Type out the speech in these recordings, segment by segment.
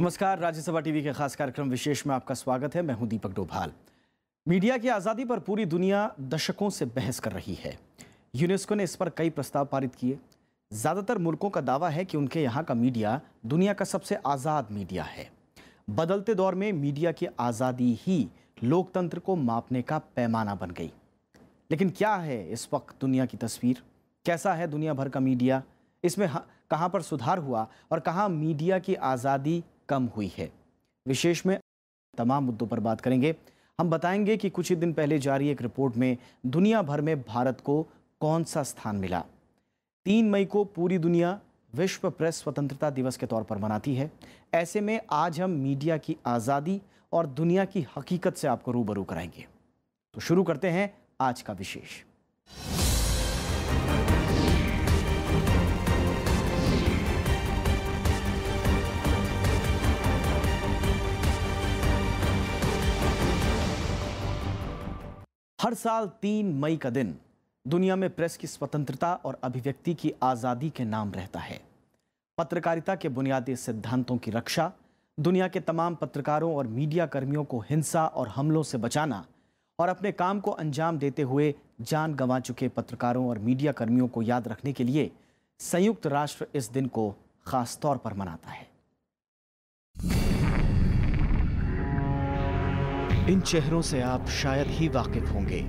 नमस्कार, राज्यसभा टीवी के खास कार्यक्रम विशेष में आपका स्वागत है। मैं हूं दीपक डोभाल। मीडिया की आज़ादी पर पूरी दुनिया दशकों से बहस कर रही है। यूनेस्को ने इस पर कई प्रस्ताव पारित किए। ज़्यादातर मुल्कों का दावा है कि उनके यहाँ का मीडिया दुनिया का सबसे आज़ाद मीडिया है। बदलते दौर में मीडिया की आज़ादी ही लोकतंत्र को मापने का पैमाना बन गई। लेकिन क्या है इस वक्त दुनिया की तस्वीर? कैसा है दुनिया भर का मीडिया? इसमें कहाँ पर सुधार हुआ और कहाँ मीडिया की आज़ादी कम हुई है? विशेष में तमाम मुद्दों पर बात करेंगे। हम बताएंगे कि कुछ ही दिन पहले जारी एक रिपोर्ट में दुनिया भर में भारत को कौन सा स्थान मिला। 3 मई को पूरी दुनिया विश्व प्रेस स्वतंत्रता दिवस के तौर पर मनाती है। ऐसे में आज हम मीडिया की आज़ादी और दुनिया की हकीकत से आपको रूबरू कराएंगे। तो शुरू करते हैं आज का विशेष। हर साल 3 मई का दिन दुनिया में प्रेस की स्वतंत्रता और अभिव्यक्ति की आज़ादी के नाम रहता है। पत्रकारिता के बुनियादी सिद्धांतों की रक्षा, दुनिया के तमाम पत्रकारों और मीडिया कर्मियों को हिंसा और हमलों से बचाना और अपने काम को अंजाम देते हुए जान गंवा चुके पत्रकारों और मीडिया कर्मियों को याद रखने के लिए संयुक्त राष्ट्र इस दिन को खास तौर पर मनाता है। इन चेहरों से आप शायद ही वाकिफ होंगे,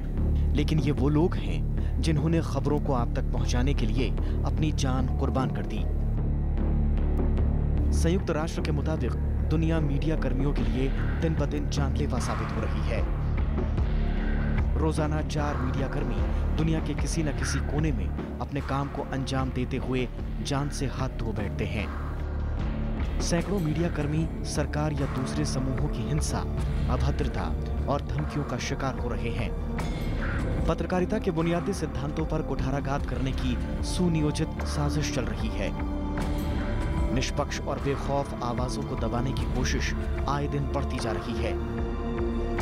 लेकिन ये वो लोग हैं जिन्होंने खबरों को आप तक पहुंचाने के लिए अपनी जान कुर्बान कर दी। संयुक्त राष्ट्र के मुताबिक दुनिया मीडिया कर्मियों के लिए दिन ब दिन जानलेवा साबित हो रही है। रोजाना 4 मीडिया कर्मी दुनिया के किसी न किसी कोने में अपने काम को अंजाम देते हुए जान से हाथ धो बैठते हैं। सैकड़ों मीडिया कर्मी सरकार या दूसरे समूहों की हिंसा, अभद्रता और धमकियों का शिकार हो रहे हैं। पत्रकारिता के बुनियादी सिद्धांतों पर कुठाराघात करने की सुनियोजित साजिश चल रही है। निष्पक्ष और बेखौफ आवाजों को दबाने की कोशिश आए दिन बढ़ती जा रही है।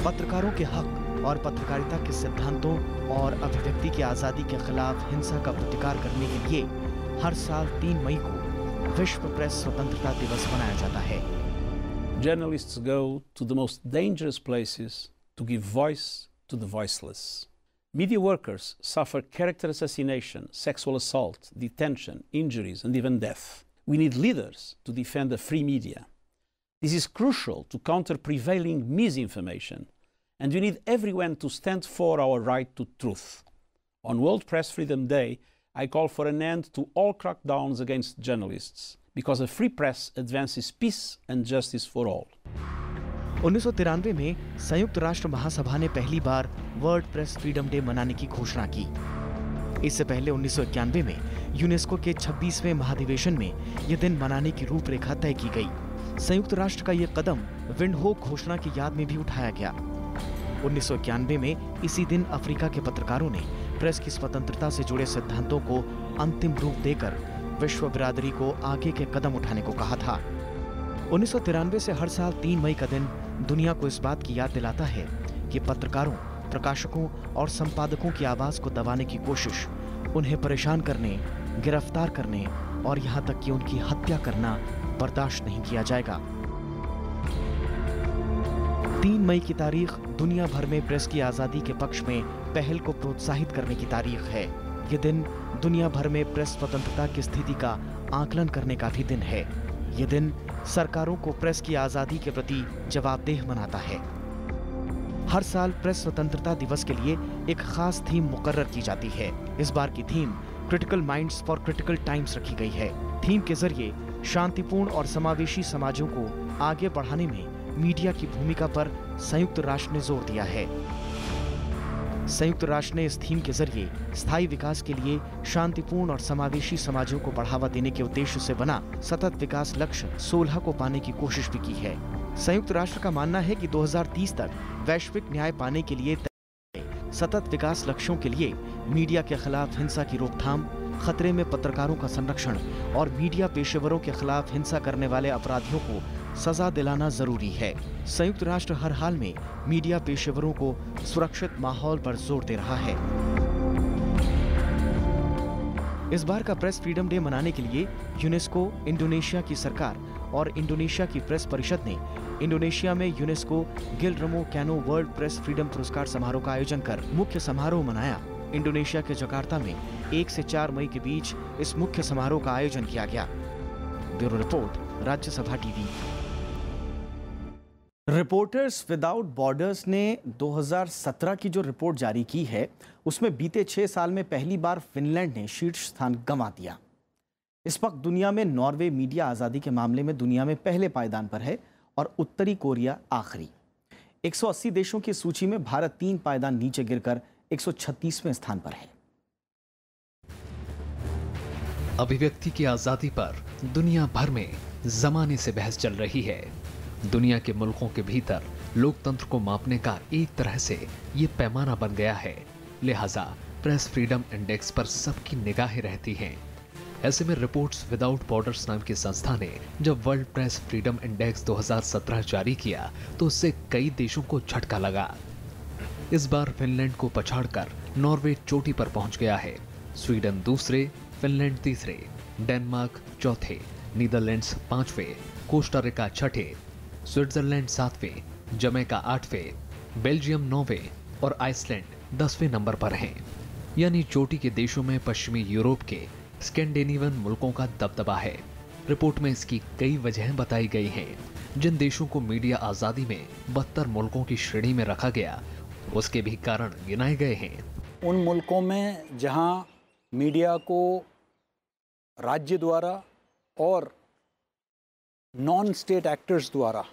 पत्रकारों के हक और पत्रकारिता के सिद्धांतों और अभिव्यक्ति की आजादी के खिलाफ हिंसा का प्रतिकार करने के लिए हर साल 3 मई को विश्व प्रेस स्वतंत्रता दिवस मनाया जाता है। Journalists go to the most dangerous places to give voice to the voiceless. Media workers suffer character assassination, sexual assault, detention, injuries, and even death. We need leaders to defend a free media. This is crucial to counter prevailing misinformation, and we need everyone to stand for our right to truth. On World Press Freedom Day, I call for an end to all crackdowns against journalists, because a free press advances peace and justice for all. 1993 में संयुक्त राष्ट्र महासभा ने पहली बार world press freedom day मनाने की घोषणा की। इससे पहले 1991 में यूनेस्को के 26वें महाधिवेशन में यह दिन मनाने की रूपरेखा तय की गई। संयुक्त राष्ट्र का यह कदम विंडहोक घोषणा की याद में भी उठाया गया। 1991 में इसी दिन अफ्रीका के पत्रकारों ने प्रेस की स्वतंत्रता से जुड़े सिद्धांतों को अंतिम रूप देकर विश्व बिरादरी को आगे के कदम उठाने को कहा था। 1993 से हर साल 3 मई का दिन दुनिया को इस बात की याद दिलाता है कि पत्रकारों, प्रकाशकों और संपादकों की आवाज को दबाने की कोशिश, उन्हें परेशान करने, गिरफ्तार करने और यहाँ तक कि उनकी हत्या करना बर्दाश्त नहीं किया जाएगा। 3 मई की तारीख दुनिया भर में प्रेस की आजादी के पक्ष में पहल को प्रोत्साहित करने की तारीख है। ये दिन दुनिया भर में प्रेस स्वतंत्रता की स्थिति का आकलन करने का भी दिन है। ये दिन सरकारों को प्रेस की आजादी के प्रति जवाबदेह बनाता है। हर साल प्रेस स्वतंत्रता दिवस के लिए एक खास थीम मुकर्रर की जाती है। इस बार की theme critical minds for critical times रखी गई है। थीम के जरिए शांतिपूर्ण और समावेशी समाजों को आगे बढ़ाने में मीडिया की भूमिका पर संयुक्त राष्ट्र ने जोर दिया है। संयुक्त राष्ट्र ने इस थीम के जरिए स्थायी विकास के लिए शांतिपूर्ण और समावेशी समाजों को बढ़ावा देने के उद्देश्य से बना सतत विकास लक्ष्य 16 को पाने की कोशिश भी की है। संयुक्त राष्ट्र का मानना है कि 2030 तक वैश्विक न्याय पाने के लिए सतत विकास लक्ष्यों के लिए मीडिया के खिलाफ हिंसा की रोकथाम, खतरे में पत्रकारों का संरक्षण और मीडिया पेशेवरों के खिलाफ हिंसा करने वाले अपराधियों को सजा दिलाना जरूरी है। संयुक्त राष्ट्र हर हाल में मीडिया पेशेवरों को सुरक्षित माहौल पर जोर दे रहा है। इस बार का प्रेस फ्रीडम डे मनाने के लिए यूनेस्को, इंडोनेशिया की सरकार और इंडोनेशिया की प्रेस परिषद ने इंडोनेशिया में UNESCO Guillermo canoe world press freedom पुरस्कार समारोह का आयोजन कर मुख्य समारोह मनाया। इंडोनेशिया के जकार्ता में 1 से 4 मई के बीच इस मुख्य समारोह का आयोजन किया गया। Bureau report, Rajya Sabha TV. Reporters without borders ने 2017 की जो रिपोर्ट जारी की है, उसमें बीते 6 साल में पहली बार फिनलैंड ने शीर्ष स्थान गंवा दिया। इस वक्त दुनिया में नॉर्वे मीडिया आज़ादी के मामले में दुनिया में पहले पायदान पर है और उत्तरी कोरिया आखिरी। 180 देशों की सूची में भारत 3 पायदान नीचे गिरकर 136वें स्थान पर है। अभिव्यक्ति की आजादी पर दुनिया भर में जमाने से बहस चल रही है। दुनिया के मुल्कों के भीतर लोकतंत्र को मापने का एक तरह से ये पैमाना बन गया है। लिहाजा प्रेस फ्रीडम इंडेक्स पर सबकी निगाहें रहती हैं। ऐसे में रिपोर्ट्स विदाउट बॉर्डर्स नाम की संस्था ने जब वर्ल्ड प्रेस फ्रीडम इंडेक्स 2017 जारी किया तो उससे कई देशों को झटका लगा। इस बार फिनलैंड को पछाड़कर नॉर्वे चोटी पर पहुंच गया है। स्वीडन दूसरे, फिनलैंड तीसरे, डेनमार्क चौथे, नीदरलैंड्स 5वें, कोस्टारिका 6ठे, स्विट्जरलैंड 7वें, जमैका 8वें, बेल्जियम 9वें और आइसलैंड 10वें नंबर पर हैं। यानी चोटी के देशों में पश्चिमी यूरोप के स्कैंडिनेवियन मुल्कों का दबदबा है। रिपोर्ट में इसकी कई वजहें बताई गई हैं। जिन देशों को मीडिया आजादी में 72 मुल्कों की श्रेणी में रखा गया, उसके भी कारण गिनाए गए हैं। उन मुल्कों में जहां मीडिया को राज्य द्वारा और नॉन स्टेट एक्टर्स द्वारा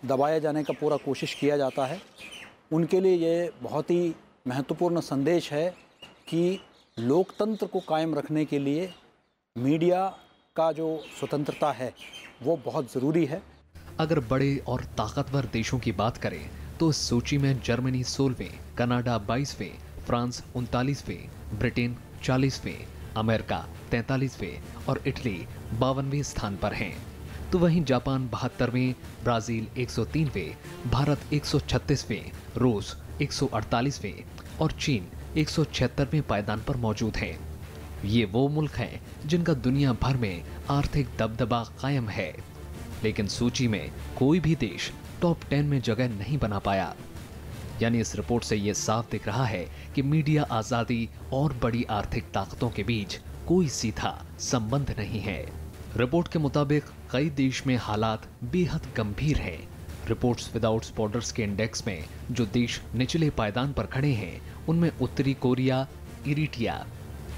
दबाया जाने का पूरा कोशिश किया जाता है, उनके लिए ये बहुत ही महत्वपूर्ण संदेश है कि लोकतंत्र को कायम रखने के लिए मीडिया का जो स्वतंत्रता है वो बहुत ज़रूरी है। अगर बड़े और ताकतवर देशों की बात करें तो इस सूची में जर्मनी 16वें, कनाडा 22वें, फ्रांस 39वें, ब्रिटेन 40वें, अमेरिका 43वें और इटली 52वें स्थान पर हैं। तो वहीं जापान 72वें, ब्राजील 103वें, भारत 136वें, रूस 148वें और चीन 176वें पायदान पर मौजूद हैं। ये वो मुल्क हैं जिनका दुनिया भर में आर्थिक दबदबा कायम है, लेकिन सूची में कोई भी देश टॉप 10 में जगह नहीं बना पाया। यानी इस रिपोर्ट से ये साफ दिख रहा है कि मीडिया आजादी और बड़ी आर्थिक ताकतों के बीच कोई सीधा संबंध नहीं है। रिपोर्ट के मुताबिक कई देश में हालात बेहद गंभीर हैं। रिपोर्ट्स विदाउट बॉर्डर्स के इंडेक्स में जो देश निचले पायदान पर खड़े हैं, उनमें उत्तरी कोरिया, इरिट्रिया,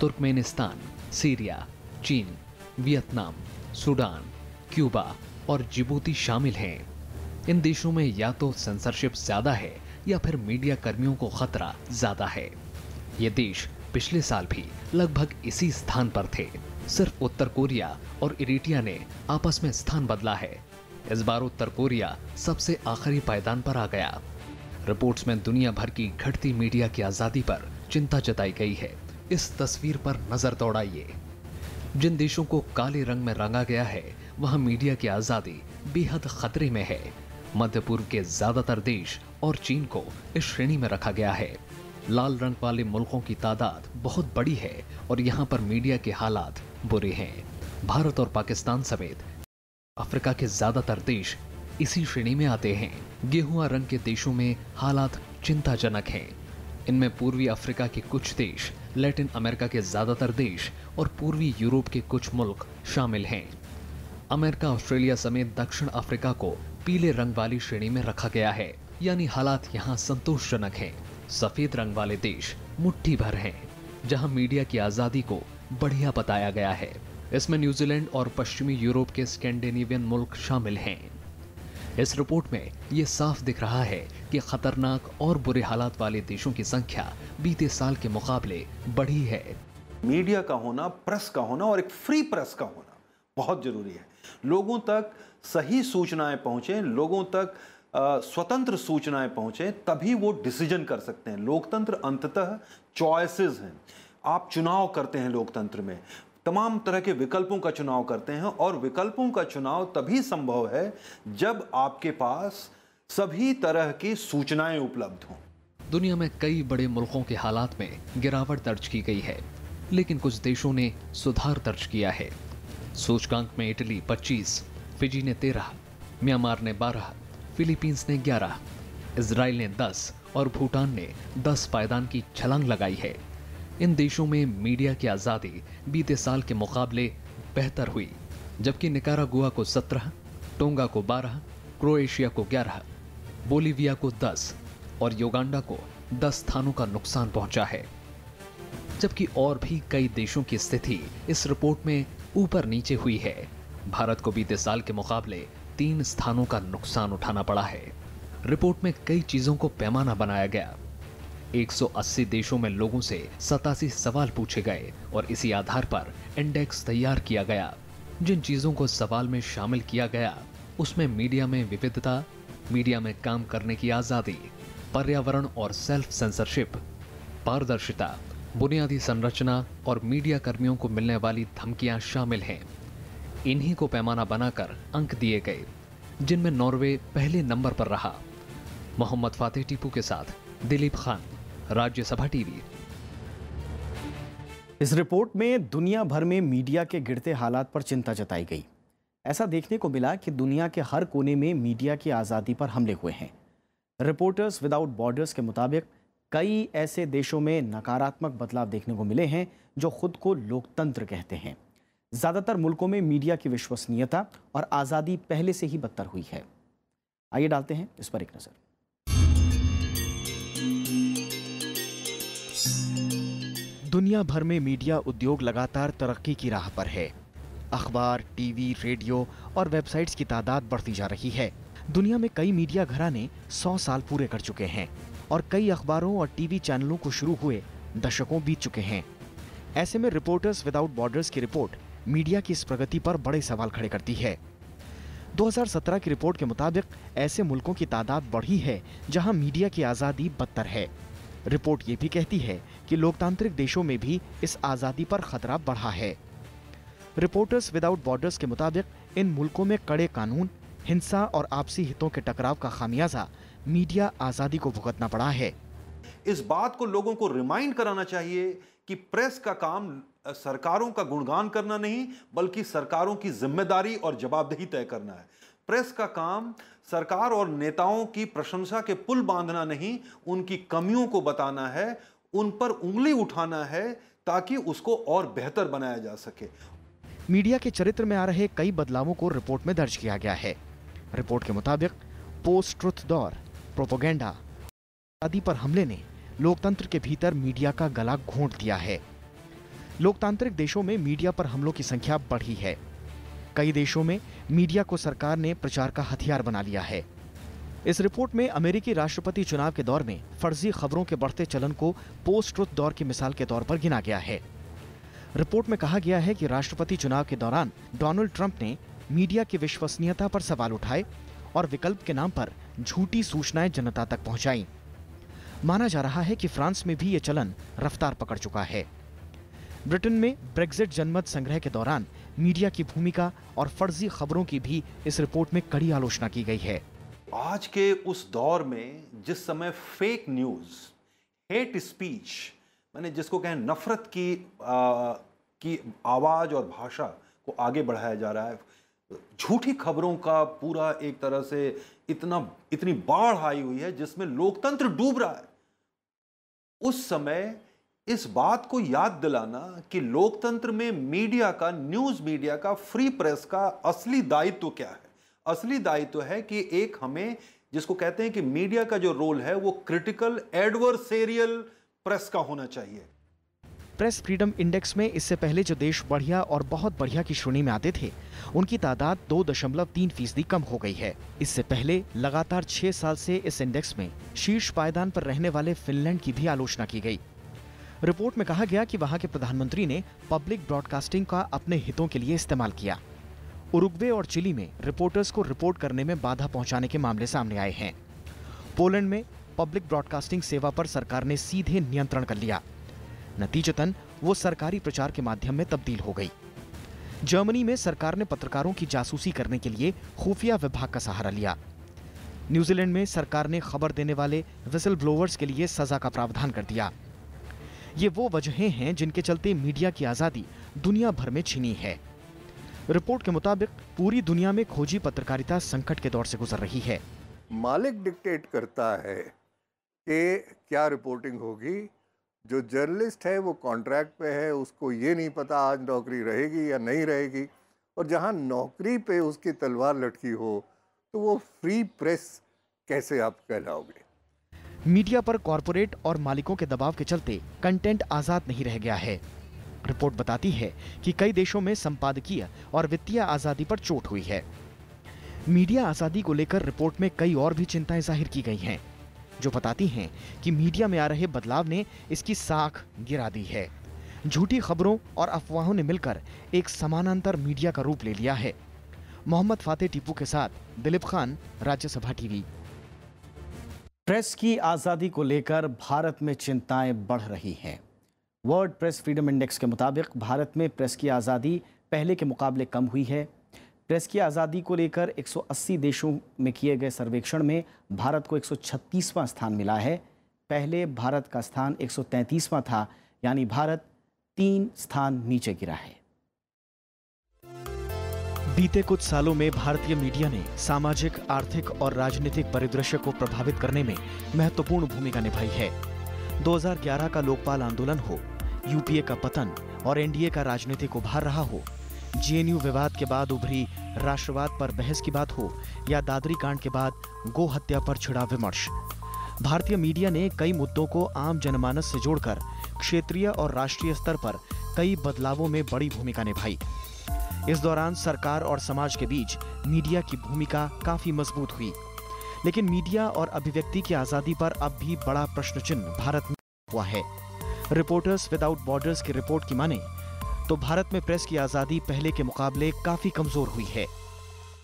तुर्कमेनिस्तान, सीरिया, चीन, वियतनाम, सूडान, क्यूबा और जिबूती शामिल हैं। इन देशों में या तो सेंसरशिप ज्यादा है या फिर मीडिया कर्मियों को खतरा ज्यादा है। ये देश पिछले साल भी लगभग इसी स्थान पर थे। सिर्फ उत्तर कोरिया और इरिट्रिया ने आपस में स्थान बदला है। इस बार उत्तर कोरिया सबसे आखिरी पायदान पर आ गया। रिपोर्ट्स में दुनिया भर की घटती मीडिया की आजादी पर चिंता जताई गई है। इस तस्वीर पर नजर दौड़ाइए। जिन देशों को काले रंग में रंगा गया है, वहां मीडिया की आजादी बेहद खतरे में है। मध्य पूर्व के ज्यादातर देश और चीन को इस श्रेणी में रखा गया है। लाल रंग वाले मुल्कों की तादाद बहुत बड़ी है और यहाँ पर मीडिया के हालात बुरे हैं। भारत और पाकिस्तान समेत अफ्रीका के ज्यादातर देश इसी श्रेणी में आते हैं। गेहुआ रंग के देशों में हालात चिंताजनक हैं। इनमें पूर्वी अफ्रीका के कुछ देश, लैटिन अमेरिका के ज्यादातर देश और पूर्वी यूरोप के कुछ मुल्क शामिल हैं। अमेरिका, ऑस्ट्रेलिया समेत दक्षिण अफ्रीका को पीले रंग वाली श्रेणी में रखा गया है, यानी हालात यहाँ संतोषजनक हैं। सफेद रंग वाले देश मुट्ठी भर हैं, जहां मीडिया की आजादी को बढ़िया बताया गया है। इसमें न्यूजीलैंड और पश्चिमी यूरोप के स्कैंडिनेवियन मुल्क शामिल हैं। इस रिपोर्ट में ये साफ दिख रहा है कि खतरनाक और बुरे हालात वाले देशों की संख्या बीते साल के मुकाबले बढ़ी है। मीडिया का होना, प्रेस का होना और एक फ्री प्रेस का होना बहुत जरूरी है। लोगों तक सही सूचनाएं पहुंचे, लोगों तक स्वतंत्र सूचनाएं पहुंचे, तभी वो डिसीजन कर सकते हैं। लोकतंत्र अंततः चॉइसेस हैं। आप चुनाव करते हैं लोकतंत्र में, तमाम तरह के विकल्पों का चुनाव करते हैं और विकल्पों का चुनाव तभी संभव है जब आपके पास सभी तरह की सूचनाएं उपलब्ध हों। दुनिया में कई बड़े मुल्कों के हालात में गिरावट दर्ज की गई है, लेकिन कुछ देशों ने सुधार दर्ज किया है। सूचकांक में इटली 25, फिजी ने 13, म्यांमार ने 12, फिलीपींस ने 11, इजराइल ने 10 और भूटान ने 10 पायदान की छलांग लगाई है। इन देशों में मीडिया की आज़ादी बीते साल के मुकाबले बेहतर हुई, जबकि निकारागुआ को 17, टोंगा को 12, क्रोएशिया को 11, बोलीविया को 10 और युगांडा को 10 स्थानों का नुकसान पहुंचा है। जबकि और भी कई देशों की स्थिति इस रिपोर्ट में ऊपर नीचे हुई है। भारत को बीते साल के मुकाबले 3 स्थानों का नुकसान उठाना पड़ा है। रिपोर्ट में कई चीजों को पैमाना बनाया गया। 180 देशों में लोगों से 87 सवाल पूछे गए और इसी आधार पर इंडेक्स तैयार किया गया। जिन चीजों को सवाल में शामिल किया गया उसमें मीडिया में विविधता, मीडिया में काम करने की आजादी, पर्यावरण और सेल्फ सेंसरशिप, पारदर्शिता, बुनियादी संरचना और मीडिया कर्मियों को मिलने वाली धमकियां शामिल हैं। इन्हीं को पैमाना बनाकर अंक दिए गए, जिनमें नॉर्वे पहले नंबर पर रहा। मोहम्मद फातेह टीपू के साथ दिलीप खान, राज्यसभा टीवी। इस रिपोर्ट में दुनिया भर में मीडिया के गिरते हालात पर चिंता जताई गई। ऐसा देखने को मिला कि दुनिया के हर कोने में मीडिया की आज़ादी पर हमले हुए हैं। रिपोर्टर्स विदाउट बॉर्डर्स के मुताबिक कई ऐसे देशों में नकारात्मक बदलाव देखने को मिले हैं जो खुद को लोकतंत्र कहते हैं। ज़्यादातर मुल्कों में मीडिया की विश्वसनीयता और आज़ादी पहले से ही बदतर हुई है। आइए डालते हैं इस पर एक नज़र। दुनिया भर में मीडिया उद्योग लगातार तरक्की की राह पर है। अखबार, टीवी, रेडियो और वेबसाइट्स की तादाद बढ़ती जा रही है। दुनिया में कई मीडिया घराने 100 साल पूरे कर चुके हैं और कई अखबारों और टीवी चैनलों को शुरू हुए दशकों बीत चुके हैं। ऐसे में रिपोर्टर्स विदाउट बॉर्डर्स की रिपोर्ट मीडिया की इस प्रगति पर बड़े सवाल खड़े करती है। 2017 की रिपोर्ट के मुताबिक ऐसे मुल्कों की तादाद बढ़ी है जहां मीडिया की आज़ादी बदतर है। रिपोर्ट ये भी कहती है कि लोकतांत्रिक देशों में भी इस आज़ादी पर खतरा बढ़ा है। रिपोर्टर्स विदाउट बॉर्डर्स के मुताबिक इन मुल्कों में कड़े कानून, हिंसा और आपसी हितों के टकराव का खामियाजा मीडिया आज़ादी को भुगतना पड़ा है। इस बात को लोगों को रिमाइंड कराना चाहिए कि प्रेस का काम सरकारों का गुणगान करना नहीं, बल्कि सरकारों की जिम्मेदारी और जवाबदेही तय करना है। प्रेस का काम सरकार और नेताओं की प्रशंसा के पुल बांधना नहीं, उनकी कमियों को बताना है, उन पर उंगली उठाना है ताकि उसको और बेहतर बनाया जा सके। मीडिया के चरित्र में आ रहे कई बदलावों को रिपोर्ट में दर्ज किया गया है। रिपोर्ट के मुताबिक पोस्ट ट्रुथ दौर, प्रोपेगेंडा आदि पर हमले ने लोकतंत्र के भीतर मीडिया का गला घोंट दिया है। लोकतांत्रिक देशों में मीडिया पर हमलों की संख्या बढ़ी है। कई देशों में मीडिया को सरकार ने प्रचार का हथियार बना लिया है। इस रिपोर्ट में अमेरिकी राष्ट्रपति चुनाव के दौर में फर्जी खबरों के बढ़ते चलन को पोस्ट ट्रुथ दौर की मिसाल के तौर पर गिना गया है। रिपोर्ट में कहा गया है कि राष्ट्रपति चुनाव के दौरान डोनाल्ड ट्रंप ने मीडिया की विश्वसनीयता पर सवाल उठाए और विकल्प के नाम पर झूठी सूचनाएं जनता तक पहुंचाईं। माना जा रहा है कि फ्रांस में भी ये चलन रफ्तार पकड़ चुका है। ब्रिटेन में ब्रेक्जिट जनमत संग्रह के दौरान मीडिया की भूमिका और फर्जी खबरों की भी इस रिपोर्ट में कड़ी आलोचना की गई है। आज के उस दौर में जिस समय फेक न्यूज, हेट स्पीच, मैंने जिसको कहें नफरत की आवाज और भाषा को आगे बढ़ाया जा रहा है, झूठी खबरों का पूरा एक तरह से इतनी बाढ़ आई हुई है जिसमें लोकतंत्र डूब रहा है। उस समय इस बात को याद दिलाना कि लोकतंत्र में मीडिया का, न्यूज मीडिया का, फ्री प्रेस का असली दायित्व क्या है। असली दायित्व है कि एक हमें जिसको कहते हैं कि मीडिया का जो रोल है वो क्रिटिकल एडवर्सेरियल प्रेस का होना चाहिए। प्रेस फ्रीडम इंडेक्स में इससे पहले जो देश बढ़िया और बहुत बढ़िया की श्रेणी में आते थे, उनकी तादाद 2.3% कम हो गई है। इससे पहले लगातार 6 साल से इस इंडेक्स में शीर्ष पायदान पर रहने वाले फिनलैंड की भी आलोचना की गई। रिपोर्ट में कहा गया कि वहां के प्रधानमंत्री ने पब्लिक ब्रॉडकास्टिंग का अपने हितों के लिए इस्तेमाल किया। उरुग्वे और चिली में रिपोर्टर्स को रिपोर्ट करने में बाधा पहुंचाने के मामले सामने आए हैं। पोलैंड में पब्लिक ब्रॉडकास्टिंग सेवा पर सरकार ने सीधे नियंत्रण कर लिया। नतीजतन वो सरकारी प्रचार के माध्यम में तब्दील हो गई। जर्मनी में सरकार ने पत्रकारों की जासूसी करने के लिए खुफिया विभाग का सहारा लिया। न्यूजीलैंड में सरकार ने खबर देने वाले विसल ब्लोअर्स के लिए सजा का प्रावधान कर दिया। ये वो वजहें हैं जिनके चलते मीडिया की आज़ादी दुनिया भर में छिनी है। रिपोर्ट के मुताबिक पूरी दुनिया में खोजी पत्रकारिता संकट के दौर से गुजर रही है। मालिक डिक्टेट करता है कि क्या रिपोर्टिंग होगी। जो जर्नलिस्ट है वो कॉन्ट्रैक्ट पे है, उसको ये नहीं पता आज नौकरी रहेगी या नहीं रहेगी। और जहाँ नौकरी पे उसकी तलवार लटकी हो तो वो फ्री प्रेस कैसे आप कहलाओगे। मीडिया पर कॉरपोरेट और मालिकों के दबाव के चलते कंटेंट आजाद नहीं रह गया है। रिपोर्ट बताती है कि कई देशों में संपादकीय और वित्तीय आजादी पर चोट हुई है। मीडिया आजादी को लेकर रिपोर्ट में कई और भी चिंताएं जाहिर की गई हैं, जो बताती हैं कि मीडिया में आ रहे बदलाव ने इसकी साख गिरा दी है। झूठी खबरों और अफवाहों ने मिलकर एक समानांतर मीडिया का रूप ले लिया है। मोहम्मद फातेह टीपू के साथ दिलीप खान, राज्यसभा टीवी। प्रेस की आज़ादी को लेकर भारत में चिंताएं बढ़ रही हैं। वर्ल्ड प्रेस फ्रीडम इंडेक्स के मुताबिक भारत में प्रेस की आज़ादी पहले के मुकाबले कम हुई है। प्रेस की आज़ादी को लेकर 180 देशों में किए गए सर्वेक्षण में भारत को 136वां स्थान मिला है। पहले भारत का स्थान 133वां था, यानी भारत 3 स्थान नीचे गिरा है। बीते कुछ सालों में भारतीय मीडिया ने सामाजिक, आर्थिक और राजनीतिक परिदृश्य को प्रभावित करने में महत्वपूर्ण भूमिका निभाई है। 2011 का लोकपाल आंदोलन हो, यूपीए का पतन और एनडीए का राजनीतिक उभार रहा हो, जेएनयू विवाद के बाद उभरी राष्ट्रवाद पर बहस की बात हो या दादरी कांड के बाद गो हत्या पर छिड़ा विमर्श, भारतीय मीडिया ने कई मुद्दों को आम जनमानस से जोड़कर क्षेत्रीय और राष्ट्रीय स्तर पर कई बदलावों में बड़ी भूमिका निभाई। इस दौरान सरकार और समाज के बीच मीडिया की भूमिका काफी मजबूत हुई, लेकिन मीडिया और अभिव्यक्ति की आजादी पर अब भी बड़ा प्रश्न चिन्ह भारत में हुआ है। रिपोर्टर्स विदाउट बॉर्डर्स की रिपोर्ट की माने तो भारत में प्रेस की आजादी पहले के मुकाबले काफी कमजोर हुई है।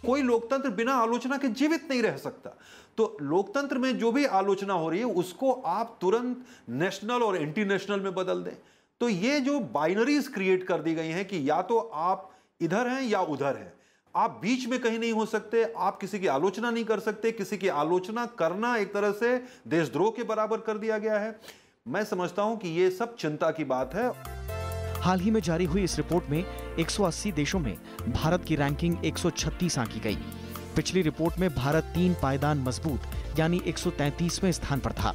कोई लोकतंत्र बिना आलोचना के जीवित नहीं रह सकता। तो लोकतंत्र में जो भी आलोचना हो रही है उसको आप तुरंत नेशनल और इंटरनेशनल में बदल दें। तो ये जो बाइनरीज क्रिएट कर दी गई हैं कि या तो आप इधर हैं या उधर हैं, आप बीच में कहीं नहीं हो सकते। आप किसी की आलोचना नहीं कर सकते। किसी की आलोचना करना एक तरह से देशद्रोह के बराबर कर दिया गया है। मैं समझता हूं कि ये सब चिंता की बात है। हाल ही में जारी हुई इस रिपोर्ट में 180 देशों में भारत की रैंकिंग 136 आंकी गई। पिछली रिपोर्ट में भारत 3 पायदान मजबूत यानी 133वें स्थान पर था।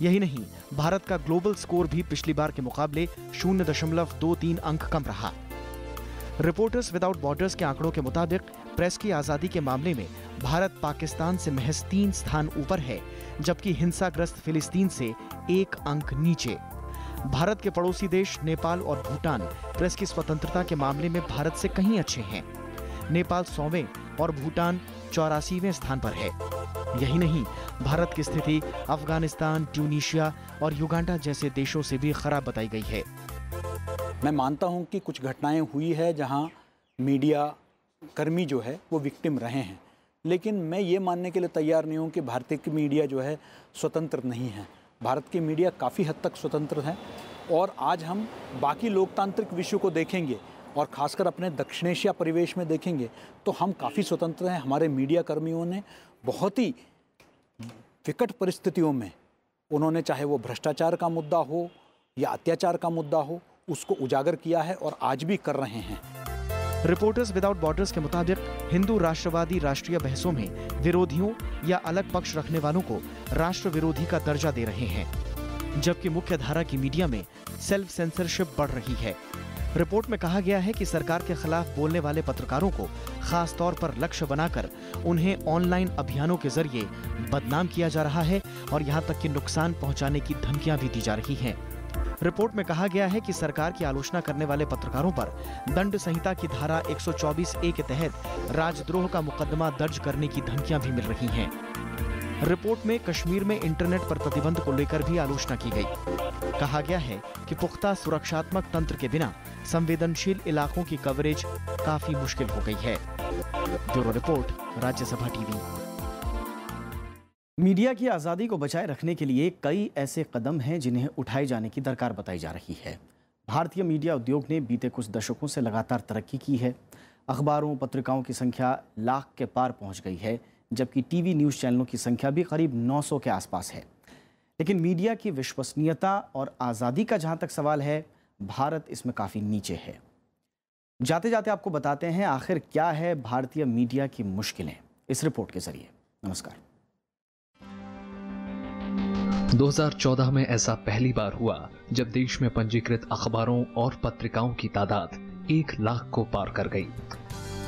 यही नहीं, भारत का ग्लोबल स्कोर भी पिछली बार के मुकाबले 0.23 अंक कम रहा। रिपोर्टर्स विदाउट बॉर्डर्स के आंकड़ों के मुताबिक प्रेस की आजादी के मामले में भारत पाकिस्तान से महज 3 स्थान ऊपर है, जबकि हिंसाग्रस्त फिलिस्तीन से 1 अंक नीचे। भारत के पड़ोसी देश नेपाल और भूटान प्रेस की स्वतंत्रता के मामले में भारत से कहीं अच्छे हैं। नेपाल 100वें और भूटान 84वें स्थान पर है। यही नहीं, भारत की स्थिति अफगानिस्तान, ट्यूनीशिया और युगांडा जैसे देशों से भी खराब बताई गई है। मैं मानता हूं कि कुछ घटनाएं हुई है जहां मीडिया कर्मी जो है वो विक्टिम रहे हैं, लेकिन मैं ये मानने के लिए तैयार नहीं हूं कि भारतीय की मीडिया जो है स्वतंत्र नहीं है। भारत की मीडिया काफ़ी हद तक स्वतंत्र है और आज हम बाकी लोकतांत्रिक विषयों को देखेंगे और ख़ासकर अपने दक्षिण एशिया परिवेश में देखेंगे तो हम काफ़ी स्वतंत्र हैं। हमारे मीडिया कर्मियों ने बहुत ही विकट परिस्थितियों में उन्होंने, चाहे वो भ्रष्टाचार का मुद्दा हो या अत्याचार का मुद्दा हो, उसको उजागर किया है और आज भी कर रहे हैं। रिपोर्टर्स विदाउट बॉर्डर्स के मुताबिक हिंदू राष्ट्रवादी राष्ट्रीय बहसों में विरोधियों या अलग पक्ष रखने वालों को राष्ट्र विरोधी का दर्जा दे रहे हैं, जबकि मुख्य धारा की मीडिया में सेल्फ सेंसरशिप बढ़ रही है। रिपोर्ट में कहा गया है कि सरकार के खिलाफ बोलने वाले पत्रकारों को खास तौर पर लक्ष्य बनाकर उन्हें ऑनलाइन अभियानों के जरिए बदनाम किया जा रहा है और यहां तक कि नुकसान पहुंचाने की धमकियां भी दी जा रही हैं। रिपोर्ट में कहा गया है कि सरकार की आलोचना करने वाले पत्रकारों पर दंड संहिता की धारा 124A के तहत राजद्रोह का मुकदमा दर्ज करने की धमकियां भी मिल रही हैं। रिपोर्ट में कश्मीर में इंटरनेट पर प्रतिबंध को लेकर भी आलोचना की गई। कहा गया है कि पुख्ता सुरक्षात्मक तंत्र के बिना संवेदनशील इलाकों की कवरेज काफी मुश्किल हो गई है। Bureau report, Rajya Sabha TV. Media की आज़ादी को बचाए रखने के लिए कई ऐसे कदम हैं जिन्हें उठाए जाने की दरकार बताई जा रही है। भारतीय मीडिया उद्योग ने बीते कुछ दशकों से लगातार तरक्की की है। अखबारों, पत्रिकाओं की संख्या लाख के पार पहुंच गई है, जबकि टीवी न्यूज़ चैनलों की संख्या भी करीब 900 के आसपास है। लेकिन मीडिया की विश्वसनीयता और आज़ादी का जहां तक सवाल है, भारत इसमें काफ़ी नीचे है। जाते जाते आपको बताते हैं आखिर क्या है भारतीय मीडिया की मुश्किलें, इस रिपोर्ट के जरिए। नमस्कार। 2014 में ऐसा पहली बार हुआ जब देश में पंजीकृत अखबारों और पत्रिकाओं की तादाद 1 लाख को पार कर गई।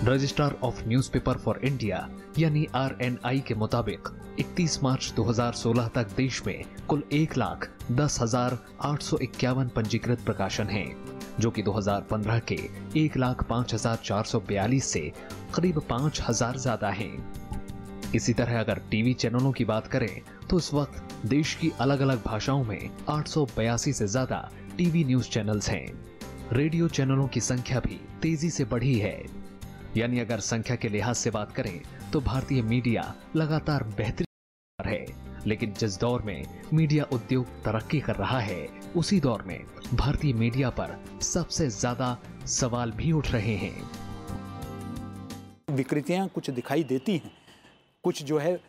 Registrar of newspaper for India यानी RNI के मुताबिक 31 मार्च 2016 तक देश में कुल 1,10,851 पंजीकृत प्रकाशन हैं, जो कि 2015 के 1,05,442 से करीब 5,000 ज्यादा हैं। इसी तरह अगर टीवी चैनलों की बात करें तो इस वक्त देश की अलग अलग भाषाओं में 882 से ज्यादा टीवी न्यूज चैनल्स हैं। रेडियो चैनलों की संख्या भी तेजी से बढ़ी है। यानी अगर संख्या के लिहाज से बात करें तो भारतीय मीडिया लगातार बेहतरी कर रहा है, लेकिन जिस दौर में मीडिया उद्योग तरक्की कर रहा है उसी दौर में भारतीय मीडिया पर सबसे ज्यादा सवाल भी उठ रहे हैं। विकृतियां कुछ दिखाई देती हैं, कुछ जो है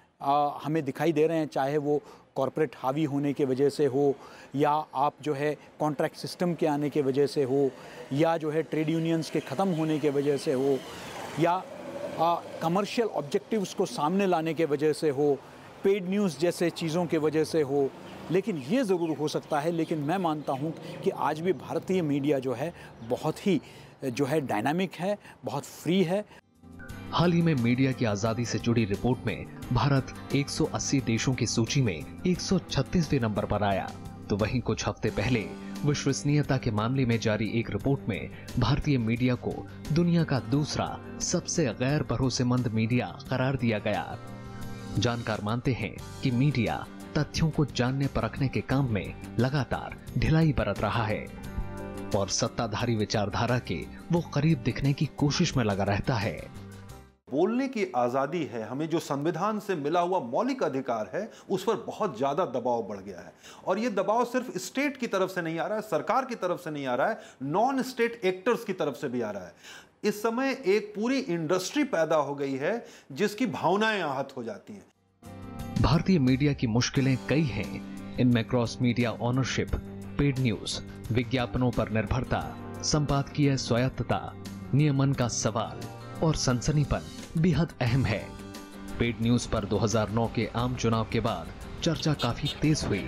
हमें दिखाई दे रहे हैं, चाहे वो कॉरपोरेट हावी होने के वजह से हो, या आप जो है कॉन्ट्रैक्ट सिस्टम के आने के वजह से हो, या जो है ट्रेड यूनियंस के ख़त्म होने के वजह से हो, या कमर्शियल ऑब्जेक्टिव्स को सामने लाने के वजह से हो, पेड न्यूज़ जैसे चीज़ों के वजह से हो। लेकिन ये ज़रूर हो सकता है, लेकिन मैं मानता हूँ कि आज भी भारतीय मीडिया जो है बहुत ही जो है डायनामिक है, बहुत फ्री है। हाल ही में मीडिया की आजादी से जुड़ी रिपोर्ट में भारत 180 देशों की सूची में 136वें नंबर पर आया, तो वहीं कुछ हफ्ते पहले विश्वसनीयता के मामले में जारी एक रिपोर्ट में भारतीय मीडिया को दुनिया का दूसरा सबसे गैर भरोसेमंद मीडिया करार दिया गया। जानकार मानते हैं कि मीडिया तथ्यों को जानने परखने के काम में लगातार ढिलाई बरत रहा है और सत्ताधारी विचारधारा के वो करीब दिखने की कोशिश में लगा रहता है। बोलने की आज़ादी है, हमें जो संविधान से मिला हुआ मौलिक अधिकार है उस पर बहुत ज़्यादा दबाव बढ़ गया है। और ये दबाव सिर्फ स्टेट की तरफ से नहीं आ रहा है, सरकार की तरफ से नहीं आ रहा है, नॉन स्टेट एक्टर्स की तरफ से भी आ रहा है। इस समय एक पूरी इंडस्ट्री पैदा हो गई है जिसकी भावनाएं आहत हो जाती हैं। भारतीय मीडिया की मुश्किलें कई हैं। इनमें cross media ownership, paid news, विज्ञापनों पर निर्भरता, संपादकीय स्वायत्तता, नियमन का सवाल और सनसनीपन बेहद अहम है। पेड न्यूज पर 2009 के आम चुनाव के बाद चर्चा काफी तेज हुई।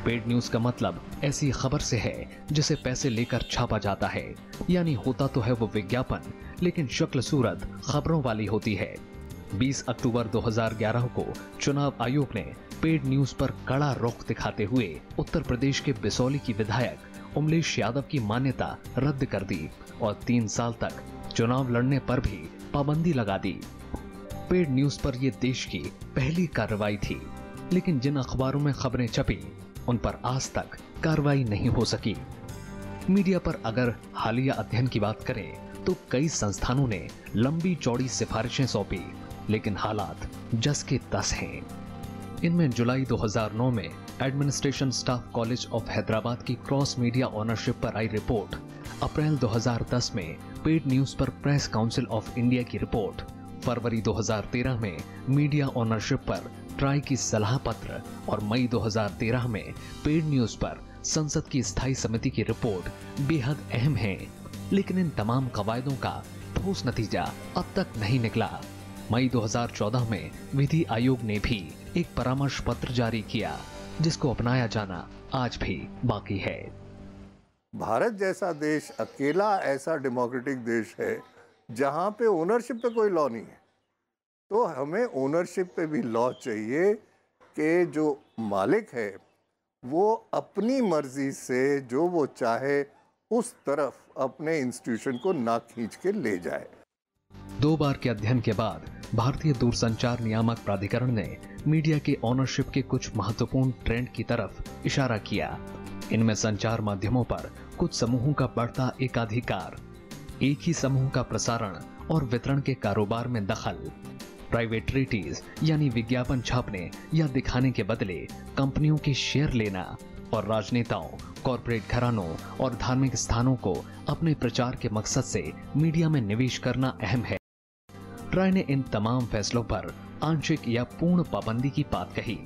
पेड न्यूज का मतलब ऐसी खबर से है जिसे पैसे लेकर छापा जाता है, यानी होता तो है वो विज्ञापन, लेकिन शक्ल सूरत खबरों वाली होती है। 20 अक्टूबर 2011 को चुनाव आयोग ने पेड न्यूज पर कड़ा रुख दिखाते हुए उत्तर प्रदेश के बिसौली की विधायक उमलेश यादव की मान्यता रद्द कर दी और 3 साल तक चुनाव लड़ने पर भी पाबंदी लगा दी। पेड न्यूज पर यह देश की पहली कार्रवाई थी, लेकिन जिन अखबारों में खबरें छपी उन पर आज तक कार्रवाई नहीं हो सकी। मीडिया पर अगर हालिया अध्ययन की बात करें तो कई संस्थानों ने लंबी चौड़ी सिफारिशें सौंपी, लेकिन हालात जस के तस हैं। इनमें जुलाई 2009 में administration staff college of Hyderabad की क्रॉस मीडिया ऑनरशिप पर आई रिपोर्ट, अप्रैल 2010 में पेड न्यूज पर प्रेस काउंसिल ऑफ इंडिया की रिपोर्ट, फरवरी 2013 में मीडिया ऑनरशिप पर ट्राई की सलाह पत्र और मई 2013 में पेड न्यूज पर संसद की स्थायी समिति की रिपोर्ट बेहद अहम है। लेकिन इन तमाम कवायदों का ठोस नतीजा अब तक नहीं निकला। मई 2014 में विधि आयोग ने भी एक परामर्श पत्र जारी किया, जिसको अपनाया जाना आज भी बाकी है। भारत जैसा देश अकेला ऐसा डेमोक्रेटिक देश है जहां पे ओनरशिप पे कोई लॉ नहीं है, तो हमें ओनरशिप पे भी लॉ चाहिए कि जो मालिक है वो अपनी मर्जी से जो वो चाहे उस तरफ अपने इंस्टीट्यूशन को ना खींच के ले जाए। 2 बार के अध्ययन के बाद भारतीय दूरसंचार नियामक प्राधिकरण ने मीडिया के ऑनरशिप के कुछ महत्वपूर्ण ट्रेंड की तरफ इशारा किया। इनमें संचार माध्यमों पर कुछ समूहों का बढ़ता एकाधिकार, एक ही समूह का प्रसारण और वितरण के कारोबार में दखल, प्राइवेट ट्रीटीज यानी विज्ञापन छापने या दिखाने के बदले कंपनियों के शेयर लेना और राजनेताओं, कॉरपोरेट घरानों और धार्मिक स्थानों को अपने प्रचार के मकसद से मीडिया में निवेश करना अहम है। ट्राई ने इन तमाम फैसलों पर आंशिक या पूर्ण पाबंदी की बात कही।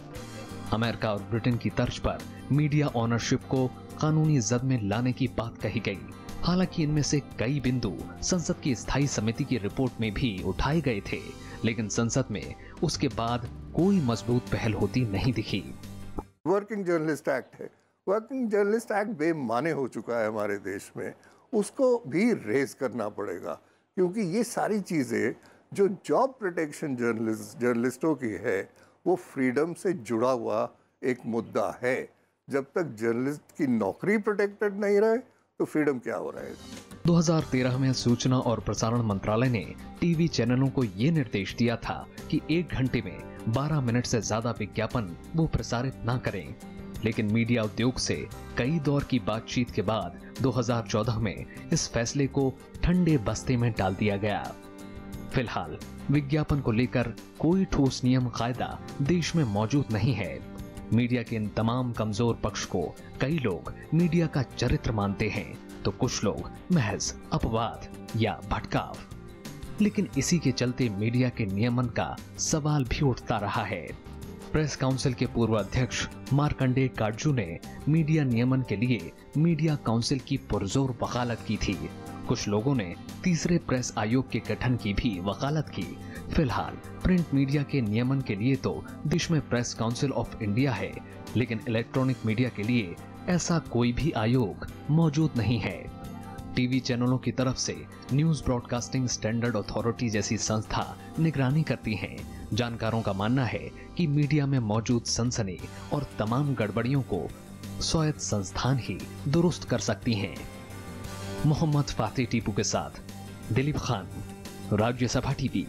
अमेरिका और ब्रिटेन की तर्ज पर मीडिया ऑनरशिप को कानूनी जद में लाने की बात कही गई। हालांकि इनमें से कई बिंदु संसद की स्थायी समिति की रिपोर्ट में भी उठाए गए थे, लेकिन संसद में उसके बाद कोई मजबूत पहल होती नहीं दिखी। वर्किंग जर्नलिस्ट एक्ट है, वर्किंग जर्नलिस्ट एक्ट बेमाने हो चुका है हमारे देश में, उसको भी रेज करना पड़ेगा, क्योंकि ये सारी चीज़ें जो जॉब प्रोटेक्शन जर्नलिस्टों की है वो फ्रीडम से जुड़ा हुआ एक मुद्दा है। जब तक जर्नलिस्ट की नौकरी प्रोटेक्टेड नहीं रहे तो फ्रीडम क्या हो रहेगा। 2013 में सूचना और प्रसारण मंत्रालय ने टीवी चैनलों को ये निर्देश दिया था कि 1 घंटे में 12 मिनट से ज्यादा विज्ञापन वो प्रसारित ना करें, लेकिन मीडिया उद्योग से कई दौर की बातचीत के बाद 2014 में इस फैसले को ठंडे बस्ते में डाल दिया गया। फिलहाल विज्ञापन को लेकर कोई ठोस नियम कायदा देश में मौजूद नहीं है। मीडिया के इन तमाम कमजोर पक्ष को कई लोग मीडिया का चरित्र मानते हैं, तो कुछ लोग महज अपवाद या भटकाव। लेकिन इसी के चलते मीडिया के नियमन का सवाल भी उठता रहा है। प्रेस काउंसिल के पूर्व अध्यक्ष मार्कंडेय काटजू ने मीडिया नियमन के लिए मीडिया काउंसिल की पुरजोर वकालत की थी। कुछ लोगों ने तीसरे प्रेस आयोग के गठन की भी वकालत की। फिलहाल प्रिंट मीडिया के नियमन के लिए तो देश में प्रेस काउंसिल ऑफ इंडिया है, लेकिन इलेक्ट्रॉनिक मीडिया के लिए ऐसा कोई भी आयोग मौजूद नहीं है। टीवी चैनलों की तरफ से न्यूज ब्रॉडकास्टिंग स्टैंडर्ड अथॉरिटी जैसी संस्था निगरानी करती हैं। जानकारों का मानना है कि मीडिया में मौजूद सनसनी और तमाम गड़बड़ियों को स्वायत्त संस्थान ही दुरुस्त कर सकती हैं। मोहम्मद फातिह टीपू के साथ दिलीप खान, राज्यसभा टीवी।